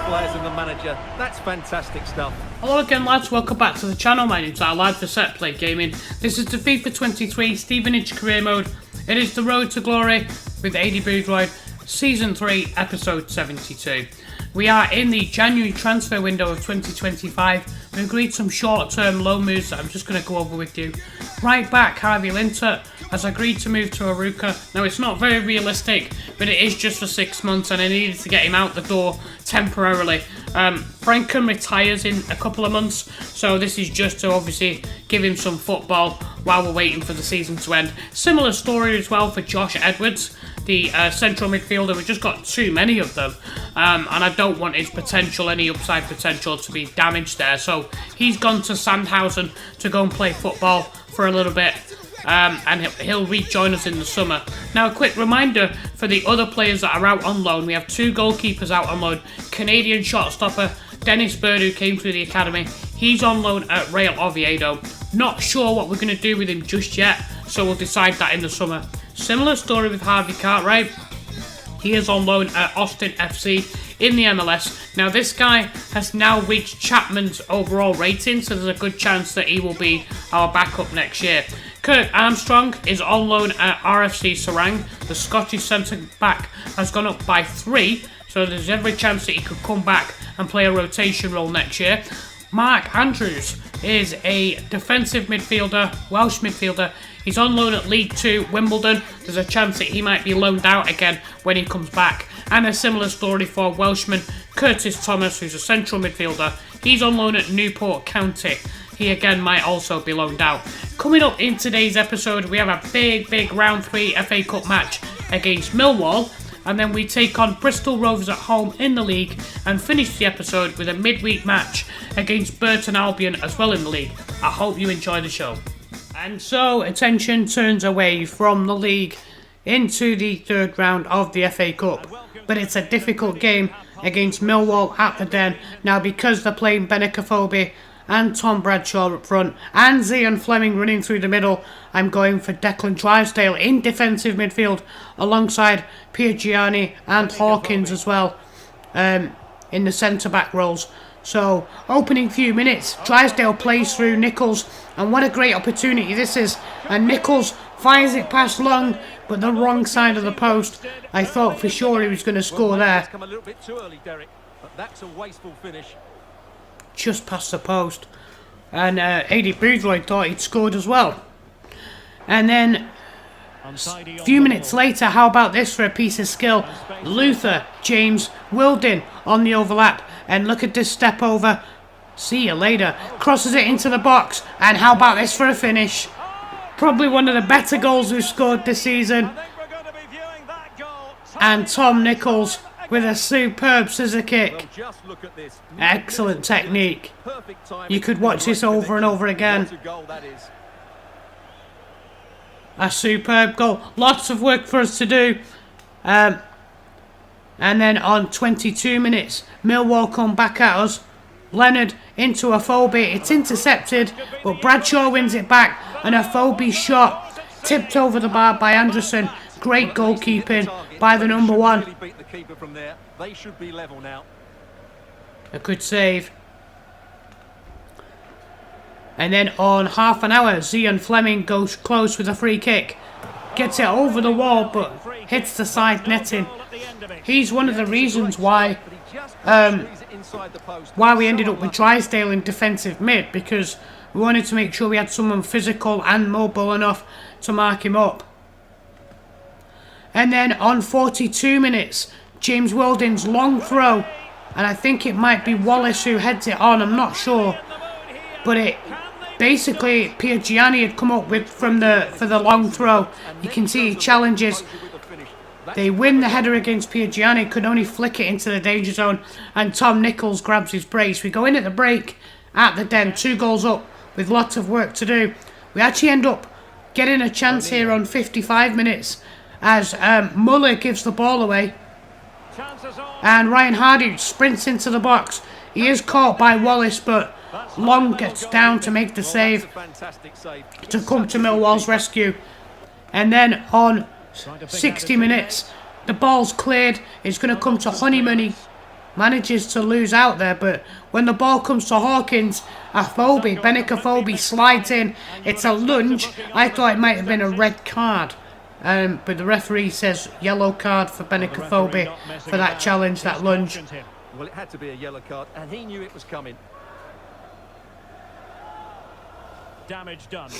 players and the manager. That's fantastic stuff. Hello again lads, welcome back to the channel. My name's Live for Set Play Gaming. This is the FIFA 23 Stevenage Career Mode. It is the Road to Glory with Aidy Boothroyd, Season 3, Episode 72. We are in the January transfer window of 2025. We agreed some short-term loan moves that I'm just going to go over with you. Right back, Harvey Linter has agreed to move to Aruka. Now, it's not very realistic, but it is just for 6 months, and I needed to get him out the door temporarily. Franken retires in a couple of months, so this is just to obviously give him some football while we're waiting for the season to end. Similar story as well for Josh Edwards, the central midfielder. We've just got too many of them, and I don't want his potential, any upside potential, to be damaged there. So he's gone to Sandhausen to go and play football for a little bit. And he'll rejoin us in the summer. Now, a quick reminder for the other players that are out on loan. We have 2 goalkeepers out on loan. Canadian shot stopper Dennis Bird, who came through the academy. He's on loan at Real Oviedo. Not sure what we're going to do with him just yet, so we'll decide that in the summer. Similar story with Harvey Cartwright. He is on loan at Austin FC in the MLS. Now, this guy has now reached Chapman's overall rating, so there's a good chance that he will be our backup next year. Kirk Armstrong is on loan at RFC Serang. The Scottish centre-back has gone up by 3, so there's every chance that he could come back and play a rotation role next year. Mark Andrews is a defensive midfielder, Welsh midfielder. He's on loan at League 2, Wimbledon. There's a chance that he might be loaned out again when he comes back. And a similar story for Welshman Curtis Thomas, who's a central midfielder. He's on loan at Newport County. He again might also be loaned out. Coming up in today's episode, we have a big round 3 FA Cup match against Millwall. And then we take on Bristol Rovers at home in the league and finish the episode with a midweek match against Burton Albion as well in the league. I hope you enjoy the show. And so attention turns away from the league into the 3rd round of the FA Cup. But it's a difficult game against Millwall at the Den. Now, because they're playing Benicophobe and Tom Bradshaw up front and Zian Fleming running through the middle, I'm going for Declan Drysdale in defensive midfield alongside Piergianni and Hawkins as well in the centre-back roles. So, opening few minutes, Drysdale plays through Nichols, and what a great opportunity this is. And Nichols fires it past Long, but the wrong side of the post. I thought for sure he was going to score there. Come a little bit too early, Derek, but that's a wasteful finish. Just past the post. And Aidy Boothroyd thought he'd scored as well. And then a few minutes later, how about this for a piece of skill? Luther, James, Wildin on the overlap. And look at this step over. See you later. Crosses it into the box. And how about this for a finish? Probably one of the better goals we've scored this season. And Tom Nichols with a superb scissor kick. Excellent technique. You could watch this over and over again. A superb goal. Lots of work for us to do. And then on 22 minutes, Millwall come back at us. Leonard into Afobe. It's intercepted, but Bradshaw wins it back. And Afobe's shot tipped over the bar by Anderson. Great goalkeeping by the number 1. A good save. And then on half an hour, Zian Fleming goes close with a free kick. Gets it over the wall, but hits the side netting. He's one of the reasons why we ended up with Drysdale in defensive mid, because we wanted to make sure we had someone physical and mobile enough to mark him up. And then on 42 minutes, James Wildin's long throw, and I think it might be Wallace who heads it on, I'm not sure. But it basically, Piergianni had come up with for the long throw. You can see he challenges. They win the header against Piergianni, could only flick it into the danger zone, and Tom Nichols grabs his brace. We go in at the break at the Den, 2 goals up with lots of work to do. We actually end up getting a chance here on 55 minutes as Muller gives the ball away. And Ryan Hardy sprints into the box. He is caught by Wallace, but Long gets down to make the save to come to Millwall's rescue. And then on 60 minutes, the ball's cleared. It's going to come to Honeyman. manages to lose out there, but when the ball comes to Hawkins, Benik Afobe slides in. It's a lunge. I thought it might have been a red card, but the referee says yellow card for Benik Afobe for that challenge, that lunge. Well, it had to be a yellow card, and he knew it was coming. Damage done.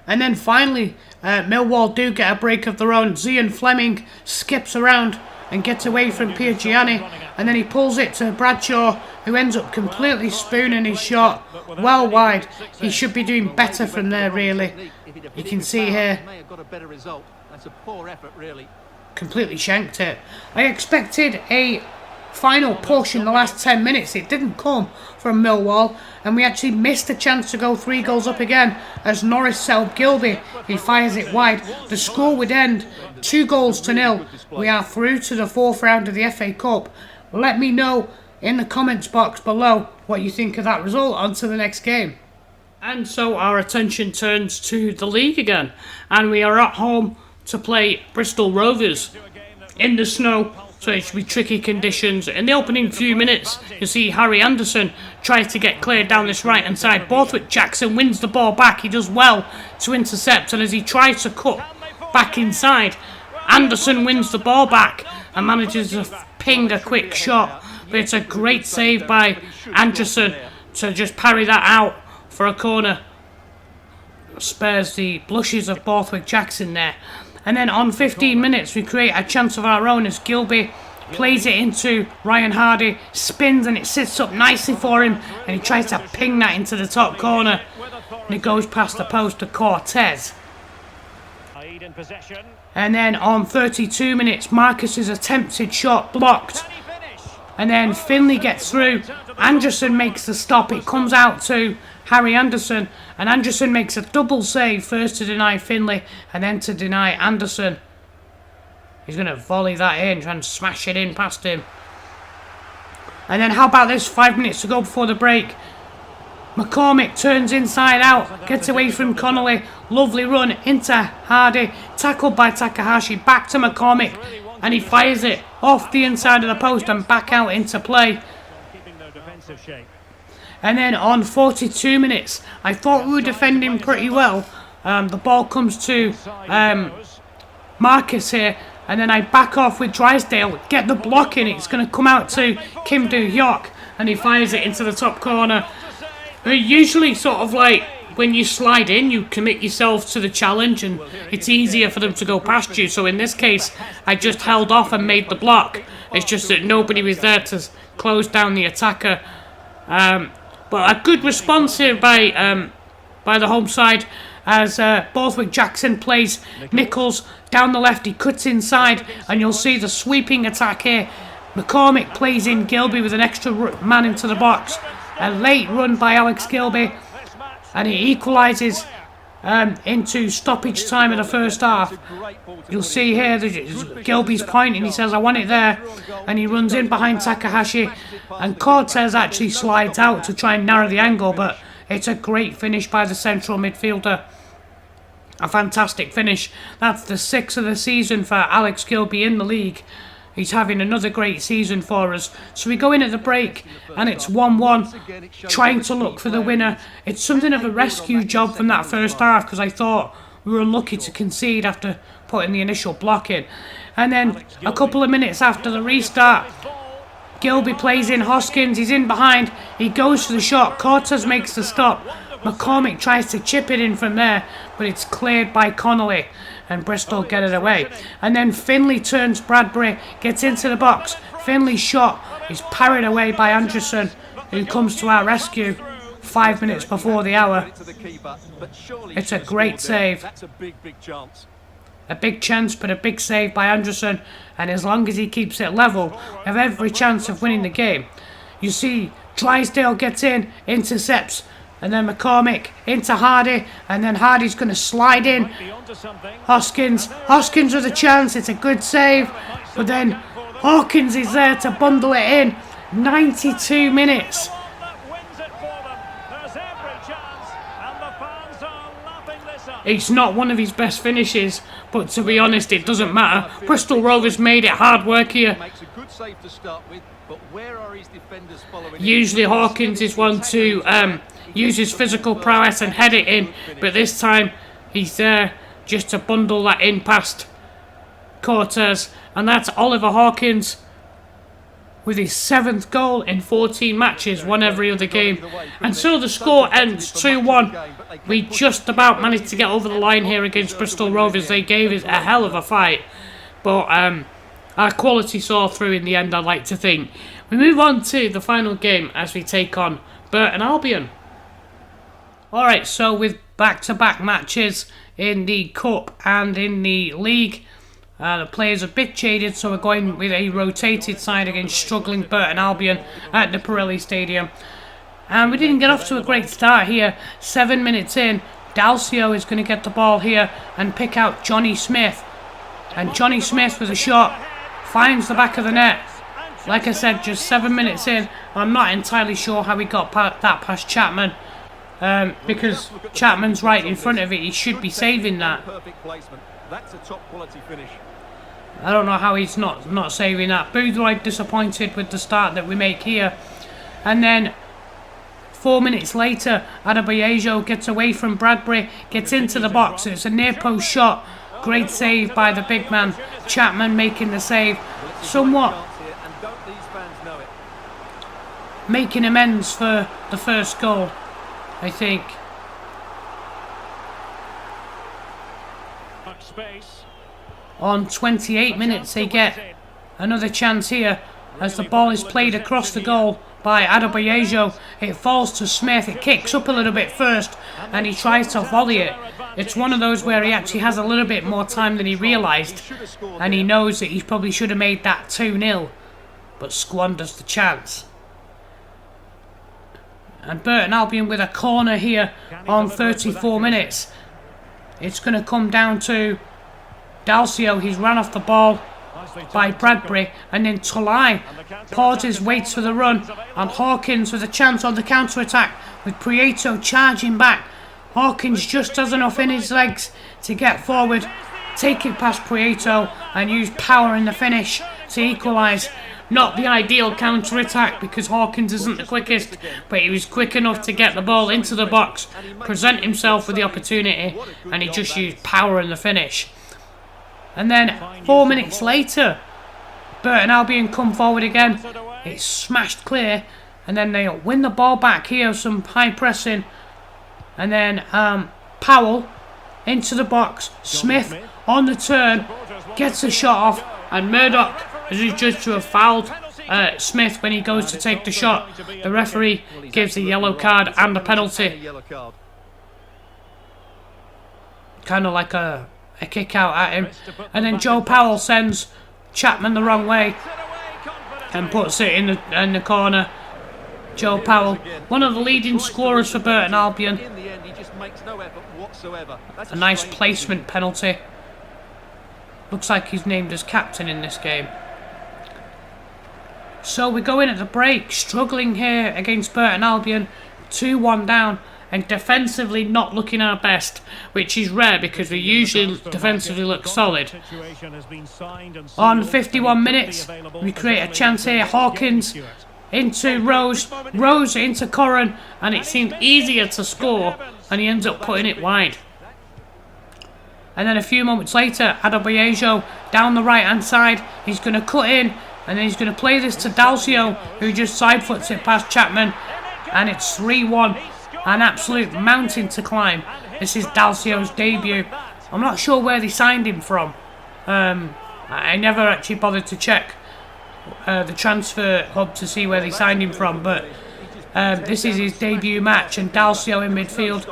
And then finally, Millwall do get a break of their own. Zian Fleming skips around and gets away from Piergianni, and then he pulls it to Bradshaw, who ends up completely spooning his shot well wide. He should be doing better from there, really. You can see here, That's a poor effort, really. Completely shanked it. I expected a final push in the last 10 minutes. It didn't come from Millwall, and we actually missed a chance to go 3 goals up again as Norris Selb Gilby, he fires it wide. The score would end 2-0. We are through to the 4th round of the FA Cup. Let me know in the comments box below what you think of that result. On to the next game. And so our attention turns to the league again, and we are at home to play Bristol Rovers in the snow. So it should be tricky conditions. In the opening few minutes, you see Harry Anderson tries to get cleared down this right hand side. Borthwick Jackson wins the ball back. He does well to intercept, and as he tries to cut back inside, Anderson wins the ball back and manages to ping a quick shot. But it's a great save by Anderson to just parry that out for a corner. Spares the blushes of Borthwick Jackson there. And then on 15 minutes, we create a chance of our own as Gilby plays it into Ryan Hardy, spins, and it sits up nicely for him, and he tries to ping that into the top corner, and it goes past the post to Cortez. And then on 32 minutes, Marcus's attempted shot blocked, and then Finley gets through. Anderson makes the stop. It comes out to Harry Anderson, and Anderson makes a double save, first to deny Finley and then to deny Anderson. He's going to volley that in, try and smash it in past him. And then how about this, 5 minutes to go before the break. McCormick turns inside out, gets away from Connolly, lovely run into Hardy, tackled by Takahashi, back to McCormick, and he fires it off the inside of the post and back out into play. And then on 42 minutes, I thought we were defending pretty well. The ball comes to Marcus here, and then I back off with Drysdale, get the block in. It's going to come out to Kim Do-hyuk, and he fires it into the top corner. Usually sort of like when you slide in, you commit yourself to the challenge, and it's easier for them to go past you. So in this case, I just held off and made the block. It's just that nobody was there to close down the attacker. But a good response here by the home side as Borthwick Jackson plays Nichols down the left. He cuts inside, and you'll see the sweeping attack here. McCormick plays in Gilby with an extra man into the box. A late run by Alex Gilby, and he equalises into stoppage time in the first half. You'll see here Gilby's pointing, he says I want it there, and he runs in behind Takahashi, and Cortez actually slides out to try and narrow the angle, but it's a great finish by the central midfielder. A fantastic finish. That's the 6th of the season for Alex Gilby in the league. He's having another great season for us. So we go in at the break, and it's 1-1, trying to look for the winner. It's something of a rescue job from that first half, because I thought we were unlucky to concede after putting the initial block in. And then a couple of minutes after the restart, Gilby plays in Hoskins. He's in behind. He goes for the shot. Cortez makes the stop. McCormick tries to chip it in from there, but it's cleared by Connolly, and Bristol get it away. And then Finley turns Bradbury, gets into the box. Finley's shot is parried away by Anderson, who comes to our rescue 5 minutes before the hour. It's a great save. A big chance, but a big save by Anderson, and as long as he keeps it level, we have every chance of winning the game. You see Drysdale gets in, intercepts, and then McCormick into Hardy, and then Hardy's going to slide in. Hoskins with a chance. It's a good save, but then Hawkins is there to bundle it in. 92 minutes. It's not one of his best finishes, but to be honest, it doesn't matter. Bristol Rovers made it hard work here. Makes a good save to start with, but where are his defenders following? Usually Hawkins is one to use his physical prowess and head it in, but this time he's there just to bundle that in past Cortez, and that's Oliver Hawkins with his 7th goal in 14 matches, won every other game. And so the score ends 2-1. We just about managed to get over the line here against Bristol Rovers. They gave us a hell of a fight, but our quality saw through in the end, I'd like to think. We move on to the final game as we take on Burton Albion. Alright, so with back-to-back matches in the Cup and in the League, the players are a bit jaded, so we're going with a rotated side against struggling Burton Albion at the Pirelli Stadium. And we didn't get off to a great start here. 7 minutes in, Dalcio is going to get the ball here and pick out Johnny Smith. And Johnny Smith with a shot finds the back of the net. Like I said, just 7 minutes in, I'm not entirely sure how he got that past Chapman. Because Chapman's right in front of it, he should be saving that. That's a top quality finish. I don't know how he's not saving that. Boothroyd disappointed with the start that we make here. And then 4 minutes later, Adebayo gets away from Bradbury, gets into the box. It's a near post shot. Great save by the big man. Chapman making the save. Somewhat making amends for the first goal, I think. On 28 minutes they get another chance here as the ball is played across the goal by Adebayo. It falls to Smith, it kicks up a little bit first and he tries to volley it. It's one of those where he actually has a little bit more time than he realised, and he knows that he probably should have made that 2-0, but squanders the chance. And Burton Albion with a corner here on 34 minutes. It's going to come down to Dalcio. He's run off the ball by Bradbury, and then Tulai pauses, waits for the run, and Hawkins with a chance on the counter-attack with Prieto charging back. Hawkins just has enough in his legs to get forward, take it past Prieto and use power in the finish to equalise. Not the ideal counter-attack because Hawkins isn't the quickest, but he was quick enough to get the ball into the box, present himself with the opportunity, and he just used power in the finish. And then 4 minutes later, Burton Albion come forward again. It's smashed clear, and then they win the ball back here, some high pressing, and then Powell into the box. Smith on the turn gets a shot off, and Murdoch is judged to have fouled Smith when he goes to take the shot. The referee gives a yellow card and a penalty, kind of like a kick out at him. And then Joe Powell sends Chapman the wrong way and puts it in the corner. Joe Powell, one of the leading scorers for Burton Albion. A nice placement penalty. Looks like he's named as captain in this game. So we go in at the break, struggling here against Burton Albion, 2-1 down, and defensively not looking our best, which is rare because we usually defensively look solid. On 51 minutes, we create a chance here. Hawkins into Rose, Rose into Corran, and it seemed easier to score, and he ends up putting it wide. And then a few moments later, Adebayo down the right hand side, he's going to cut in, and then he's going to play this to Dalcio, who just side foots it past Chapman, and it's 3-1. An absolute mountain to climb. This is Dalcio's debut. I'm not sure where they signed him from. I never actually bothered to check the transfer hub to see where they signed him from, but this is his debut match, and Dalcio in midfield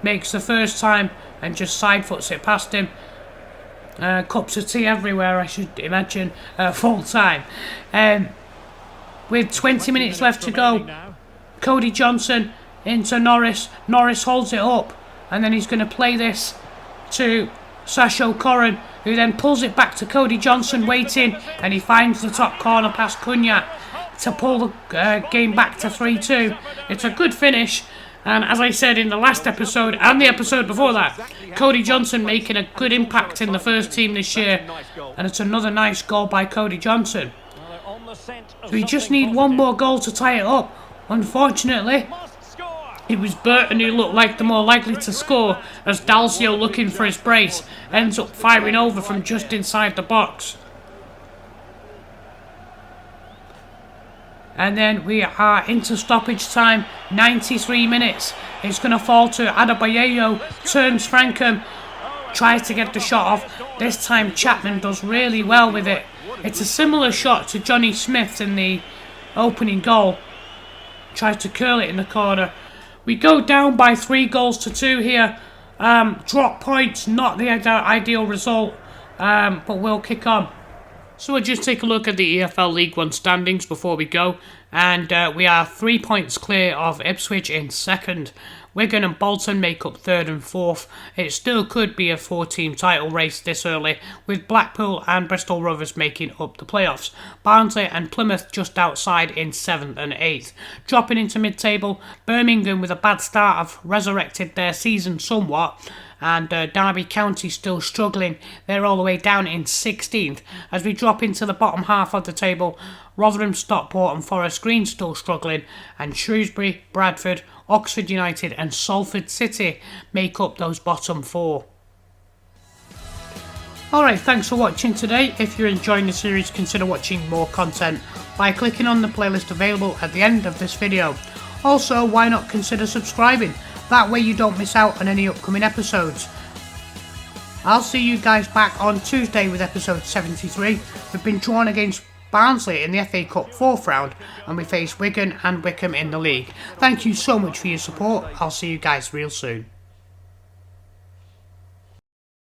makes the first time and just side foots it past him. Cups of tea everywhere, I should imagine, full time. With 20 minutes left to go, Cody Johnson into Norris. Norris holds it up, and then he's going to play this to Sasho Corran, who then pulls it back to Cody Johnson waiting, and he finds the top corner past Cunha to pull the game back to 3-2. It's a good finish, And as I said in the last episode and the episode before that, Cody Johnson making a good impact in the first team this year. And it's another nice goal by Cody Johnson. So we just need one more goal to tie it up. Unfortunately, it was Burton who looked like the more likely to score, as Dalcio, looking for his brace, ends up firing over from just inside the box. And then we are into stoppage time, 93 minutes. It's going to fall to Adebayo, turns Frankham, tries to get the shot off. This time Chapman does really well with it. It's a similar shot to Johnny Smith's in the opening goal. Tries to curl it in the corner. We go down by 3-2 here. Drop points, not the ideal result, but we'll kick on. So we'll just take a look at the EFL League One standings before we go. And we are 3 points clear of Ipswich in second. Wigan and Bolton make up third and fourth. It still could be a 4-team title race this early, with Blackpool and Bristol Rovers making up the playoffs. Barnsley and Plymouth just outside in 7th and 8th. Dropping into mid-table, Birmingham with a bad start have resurrected their season somewhat. And Derby County still struggling. They're all the way down in 16th. As we drop into the bottom half of the table, Rotherham, Stockport and Forest Green still struggling. And Shrewsbury, Bradford, Oxford United and Salford City make up those bottom 4. Alright, thanks for watching today. If you're enjoying the series, consider watching more content by clicking on the playlist available at the end of this video. Also, why not consider subscribing? That way you don't miss out on any upcoming episodes. I'll see you guys back on Tuesday with episode 73. We've been drawn against Barnsley in the FA Cup 4th round, and we face Wigan and Wycombe in the league. Thank you so much for your support. I'll see you guys real soon.